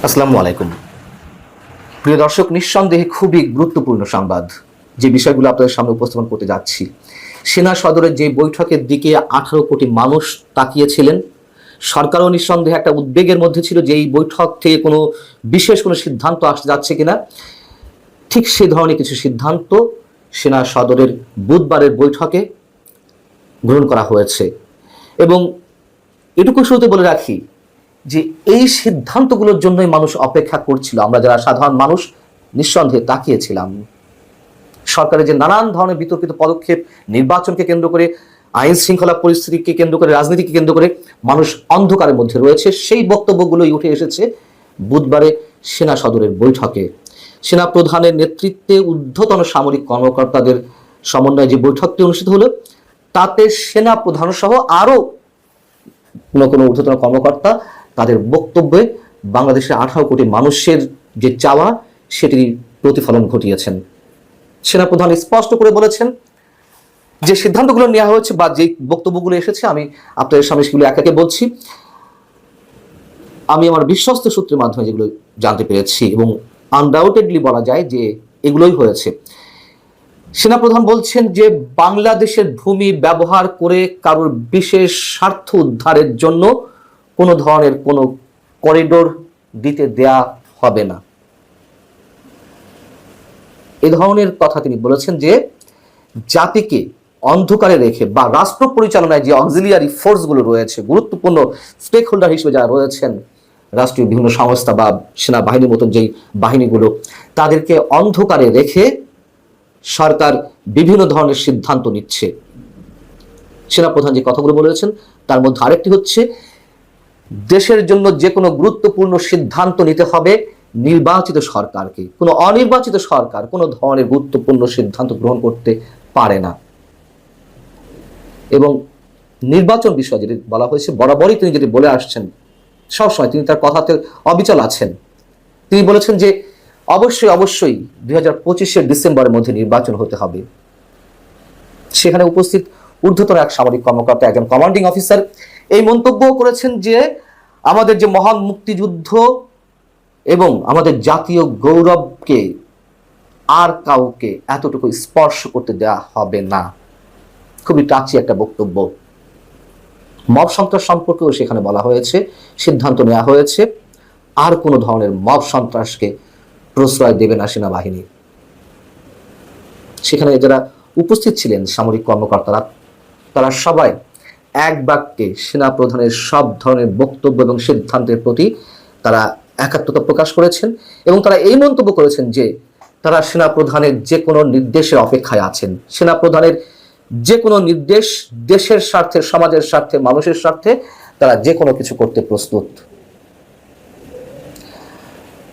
আসসালামু আলাইকুম। প্রিয় দর্শক, নিঃসন্দেহে খুবই গুরুত্বপূর্ণ সংবাদ যে বিষয়গুলো আপনাদের সামনে উপস্থাপন করতে যাচ্ছি। সেনা সদরের যে বৈঠকের দিকে 18 কোটি মানুষ তাকিয়েছিলেন, সরকারও নিঃসন্দেহে একটা উদ্বেগের মধ্যে ছিল যে এই বৈঠক থেকে কোনো বিশেষ কোনো সিদ্ধান্ত আসতে যাচ্ছে কিনা। ঠিক সেই ধরনের কিছু সিদ্ধান্ত সেনা সদরের বুধবারের বৈঠকে গ্রহণ করা হয়েছে। এবং এটুকু শুরুতে বলে রাখি যে এই সিদ্ধান্তগুলোর জন্যই মানুষ অপেক্ষা করছিল। আমরা যারা সাধারণ মানুষ নিঃসন্দেহে তাকিয়েছিলাম। সরকারের যে নানান ধরনের বিতর্কিত পদক্ষেপ, নির্বাচনকে কেন্দ্র করে, আইন শৃঙ্খলা পরিস্থিতিকে কেন্দ্র করে, রাজনীতিকে কেন্দ্র করে মানুষ অন্ধকারের মধ্যে রয়েছে, সেই বক্তব্যগুলোই উঠে এসেছে বুধবারে সেনা সদরের বৈঠকে। সেনা প্রধানের নেতৃত্বে ঊর্ধ্বতন সামরিক কর্মকর্তাদের সমন্বয়ে যে বৈঠকটি অনুষ্ঠিত হলো, তাতে সেনা প্রধান সহ আরও কোনো ঊর্ধ্বতন কর্মকর্তা তাদের বক্তব্যে বাংলাদেশের 18 কোটি মানুষের যে চাওয়া সেটির প্রতিফলন ঘটিয়েছেন। সেনাপ্রধান স্পষ্ট করে বলেছেন যে সিদ্ধান্তগুলো নেওয়া হয়েছে বা যে বক্তব্যগুলো এসেছে, আমি আপনাদের সামনে সেগুলো একে বলছি। আমি আমার বিশ্বস্ত সূত্রের মাধ্যমে যেগুলো জানতে পেরেছি এবং আনডাউটেডলি বলা যায় যে এগুলোই হয়েছে। সেনাপ্রধান বলছেন যে বাংলাদেশের ভূমি ব্যবহার করে কারোর বিশেষ স্বার্থ উদ্ধারের জন্য কোনো ধরনের কোনো করিডোর দিতে দেয়া হবে না। এ ধরনের কথা তিনি বলেছেন যে জাতিকে অন্ধকারে রেখে বা রাষ্ট্র পরিচালনায় যে অক্সিলিয়ারি ফোর্সগুলো রয়েছে, গুরুত্বপূর্ণ স্টেক হোল্ডার হিসেবে যারা রয়েছেন, রাষ্ট্রীয় বিভিন্ন সংস্থা বা সেনাবাহিনীর মতন যেই বাহিনীগুলো, তাদেরকে অন্ধকারে রেখে সরকার বিভিন্ন ধরনের সিদ্ধান্ত নিচ্ছে। সেনাপ্রধান যে কথাগুলো বলেছেন তার মধ্যে আরেকটি হচ্ছে, দেশের জন্য যে কোনো গুরুত্বপূর্ণ সিদ্ধান্ত নিতে হবে নির্বাচিত সরকারকে। কোনো অনির্বাচিত সরকার কোনো ধরনের গুরুত্বপূর্ণ সিদ্ধান্ত গ্রহণ করতে পারে না। এবং নির্বাচন বিষয়ে যেটি বলা হয়েছে, বরাবরই তিনি যেটি বলে আসছেন, সবসময় তিনি তার কথাতে অবিচল আছেন। তিনি বলেছেন যে অবশ্যই 2025-এর ডিসেম্বরের মধ্যে নির্বাচন হতে হবে। সেখানে উপস্থিত ঊর্ধ্বতন এক সামরিক কর্মকর্তা, একজন কমান্ডিং অফিসার, এই মন্তব্য করেছেন যে আমাদের যে মহান মুক্তিযুদ্ধ এবং আমাদের জাতীয় গৌরবকে আর কাউকে এতটুকু স্পর্শ করতে দেওয়া হবে না। খুবই টাচি একটা বক্তব্য। মব সন্ত্রাস সম্পর্কেও সেখানে বলা হয়েছে, সিদ্ধান্ত নেওয়া হয়েছে আর কোনো ধরনের মব সন্ত্রাসকে প্রশ্রয় দেবে না সেনাবাহিনী। সেখানে যারা উপস্থিত ছিলেন সামরিক কর্মকর্তারা, তারা সবাই এক বাক্যে সেনা প্রধানের সব ধরনের বক্তব্য এবং সিদ্ধান্তের প্রতি তারা একাত্মতা প্রকাশ করেছেন এবং তারা এই মন্তব্য করেছেন যে তারা সেনা প্রধানের যে কোনো নির্দেশের অপেক্ষায় আছেন। সেনা প্রধানের যে কোনো নির্দেশ দেশের স্বার্থে, সমাজের স্বার্থে, মানুষের স্বার্থে তারা যে কোনো কিছু করতে প্রস্তুত।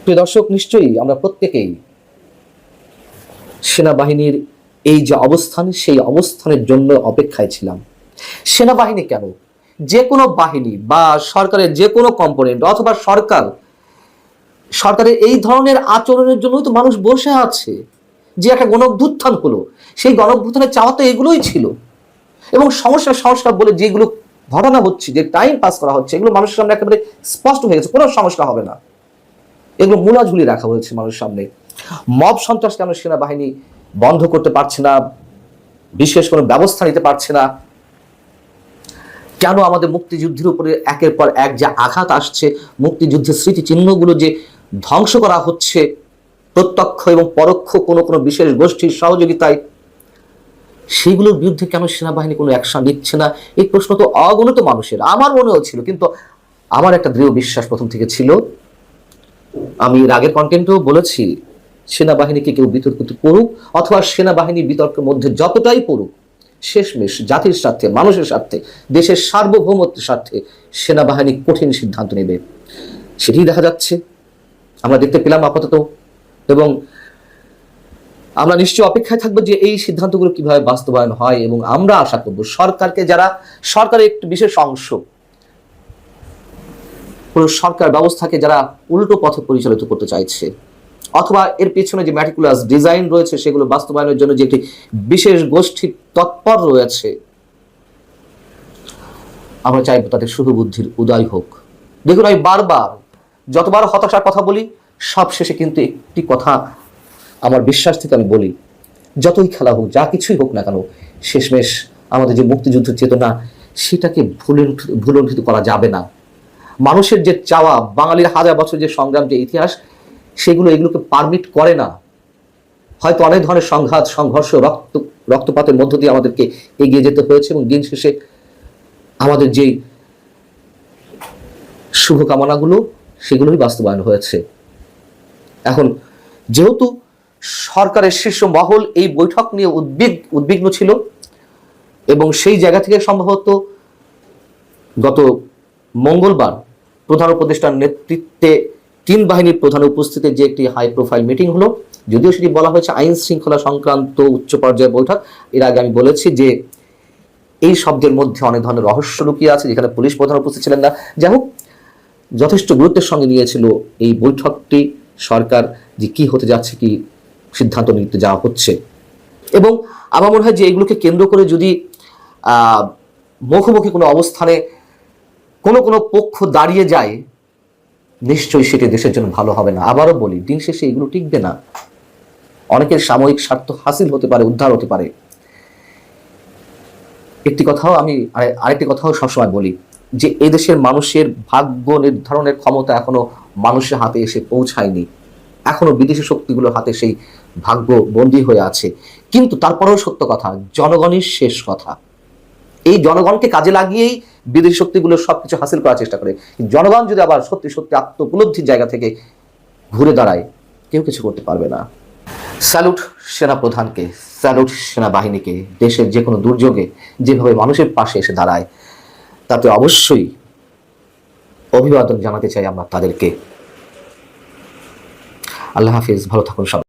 প্রিয় দর্শক, নিশ্চয়ই আমরা প্রত্যেকেই সেনাবাহিনীর এই যে অবস্থান, সেই অবস্থানের জন্য অপেক্ষায় ছিলাম। সেনাবাহিনী কেন, যে কোনো বাহিনী বা সরকারের যে কোনো কম্পোনেন্ট অথবা সরকারের এই ধরনের আচরণের জন্যই তো মানুষ বসে আছে। যে একটা গণঅভ্যুত্থান হলো, সেই গণঅভ্যুত্থানের চাওয়া তো এগুলোই ছিল। এবং সংস্কার বলে যেগুলো ঘটনা হচ্ছে, যে টাইম পাস করা হচ্ছে, এগুলো মানুষের সামনে একেবারে স্পষ্ট হয়ে গেছে, কোনো সংস্কার হবে না। এগুলো মূলা ঝুলিয়ে রাখা হয়েছে মানুষের সামনে। মব সন্ত্রাস কেন সেনাবাহিনী বন্ধ করতে পারছে না, বিশেষ কোনো ব্যবস্থা নিতে পারছে না? কেন আমাদের মুক্তিযুদ্ধের উপরে একের পর এক যে আঘাত আসছে, মুক্তিযুদ্ধের স্মৃতিচিহ্নগুলো যে ধ্বংস করা হচ্ছে প্রত্যক্ষ এবং পরোক্ষ কোনো বিশেষ গোষ্ঠীর সহযোগিতায়, সেগুলোর বিরুদ্ধে কেন সেনাবাহিনী কোনো অ্যাকশন নিচ্ছে না? এই প্রশ্ন তো অগণিত মানুষের, আমার মনেও ছিল। কিন্তু আমার একটা দৃঢ় বিশ্বাস প্রথম থেকে ছিল, আমি এর আগের কন্টেন্টেও বলেছি, সেনাবাহিনীকে কেউ বিতর্কিত করুক অথবা সেনাবাহিনী বিতর্কের মধ্যে যতটাই পড়ুক, শেষমেশ জাতির স্বার্থে, মানুষের স্বার্থে, দেশের সার্বভৌমত্বের স্বার্থে সেনাবাহিনী কঠিন সিদ্ধান্ত নেবে। সেটি দেখা যাচ্ছে, আমরা দেখতে পেলাম আপাতত। এবং আমরা নিশ্চয়ই অপেক্ষায় থাকবো যে এই সিদ্ধান্তগুলো কিভাবে বাস্তবায়ন হয়। এবং আমরা আশা করব সরকারকে, যারা সরকারের একটি বিশেষ অংশ, পুরো সরকার ব্যবস্থাকে যারা উল্টো পথে পরিচালিত করতে চাইছে অথবা এর পেছনে যে ম্যাটিকুলাস ডিজাইন রয়েছে সেগুলো বাস্তবায়নের জন্য যে একটি বিশেষ গোষ্ঠী তৎপর রয়েছে, আমরা চাইবো তাদের শুভ বুদ্ধির উদয় হোক। দেখুন, আমি বারবার যতবার হতাশার কথা বলি, সব শেষে কিন্তু একটি কথা আমার বিশ্বাস থেকে আমি বলি, যতই খেলা হোক, যা কিছুই হোক না কেন, শেষমেশ আমাদের যে মুক্তিযুদ্ধ চেতনা, সেটাকে ভুলণ্ঠিত করা যাবে না। মানুষের যে চাওয়া, বাঙালির হাজার বছর যে সংগ্রাম, যে ইতিহাস, এগুলোকে পারমিট করে না। হয়তো অনেক ধরনের সংঘাত, সংঘর্ষ, রক্তপাতের মধ্য দিয়ে আমাদেরকে এগিয়ে যেতে হয়েছে, এবং দিন শেষে আমাদের যে শুভকামনাগুলো, সেগুলোই বাস্তবায়ন হয়েছে। এখন যেহেতু সরকারের শীর্ষ মহল এই বৈঠক নিয়ে উদ্বিগ্ন ছিল, এবং সেই জায়গা থেকে সম্ভবত গত মঙ্গলবার প্রধান উপদেষ্টার নেতৃত্বে 3 বাহিনীর প্রধানের উপস্থিতিতে যে একটি হাই প্রোফাইল মিটিং হলো, যদিও সেটি বলা হয়েছে আইন শৃঙ্খলা সংক্রান্ত উচ্চ পর্যায়ের বৈঠক, এর আগে আমি বলেছি যে এই শব্দের মধ্যে অনেক ধরনের রহস্য লুকিয়ে আছে, যেখানে পুলিশ প্রধান উপস্থিত ছিলেন না। যাই হোক, যথেষ্ট গুরুত্বের সঙ্গে নিয়েছিল এই বৈঠকটি সরকার, যে কি হতে যাচ্ছে, কি সিদ্ধান্ত নিতে যাওয়া হচ্ছে। এবং আমার মনে হয় যে এগুলোকে কেন্দ্র করে যদি মুখোমুখি কোনো অবস্থানে কোনো পক্ষ দাঁড়িয়ে যায়, নিশ্চয়ই সেটি দেশের জন্য ভালো হবে না। আবারও বলি, দিন শেষে এগুলো টিকবে না। অনেকের সাময়িক স্বার্থ হাসিল হতে পারে, উদ্ধার হতে পারে। আরেকটি কথাও সবসময় বলি যে এদেশের মানুষের ভাগ্য নির্ধারণের ক্ষমতা এখনো মানুষের হাতে এসে পৌঁছায়নি। এখনো বিদেশি শক্তিগুলোর হাতে সেই ভাগ্য বন্দী হয়ে আছে। কিন্তু তারপরেও সত্য কথা, জনগণই শেষ কথা। এই জনগণকে কাজে লাগিয়েই বিদেশি শক্তিগুলো সবকিছু হাসিল করার চেষ্টা করে। জনগণ যদি আবার সত্যি সত্যি আত্মোপলব্ধির জায়গা থেকে ঘুরে দাঁড়ায়, কেউ কিছু করতে পারবে না। স্যালুট সেনা প্রধানকে, স্যালুট সেনাবাহিনীকে। দেশের যে কোনো দুর্যোগে যেভাবে মানুষের পাশে এসে দাঁড়ায়, তাতে অবশ্যই অভিবাদন জানাতে চাই আমরা তাদেরকে। আল্লাহ হাফিজ, ভালো থাকুন সবাই।